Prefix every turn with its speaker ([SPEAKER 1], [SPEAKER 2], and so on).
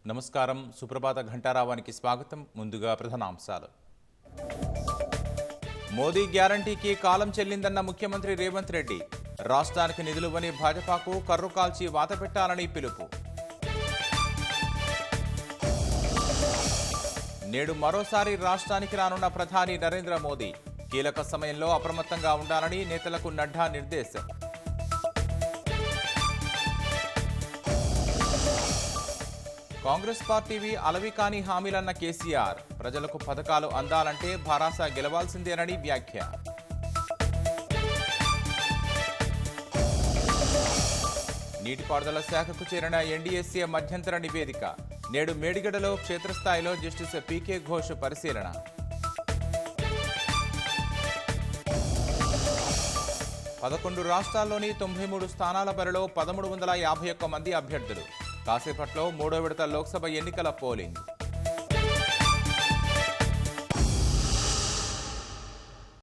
[SPEAKER 1] నమస్కారం. సుప్రభాత ఘంటారావానికి స్వాగతం. ముందుగా ప్రధానాంశాలు. మోదీ గ్యారంటీకి కాలం చెల్లిందన్న ముఖ్యమంత్రి రేవంత్ రెడ్డి. రాష్ట్రానికి నిధులువని భాజపాకు కర్రు కాల్చి వాత పెట్టాలని పిలుపు. నేడు మరోసారి రాష్ట్రానికి రానున్న ప్రధాని నరేంద్ర మోదీ. కీలక సమయంలో అప్రమత్తంగా ఉండాలని నేతలకు నడ్డా నిర్దేశం. కాంగ్రెస్ పార్టీవి అలవికాని హామీలన్న కేసీఆర్. ప్రజలకు పథకాలు అందాలంటే భరాస గెలవాల్సిందేనని వ్యాఖ్య. నీటిపారుదల శాఖకు చేరిన ఎన్డీఎస్ఏ మధ్యంతర నివేదిక. నేడు మేడిగడలో క్షేత్రస్థాయిలో జస్టిస్ పీకే ఘోష్ పరిశీలన. 11 రాష్ట్రాల్లోని 93 స్థానాల బరిలో 1351 మంది అభ్యర్థులు. కాసేపట్లో 3వ విడత లోక్సభ ఎన్నికల పోలింగ్.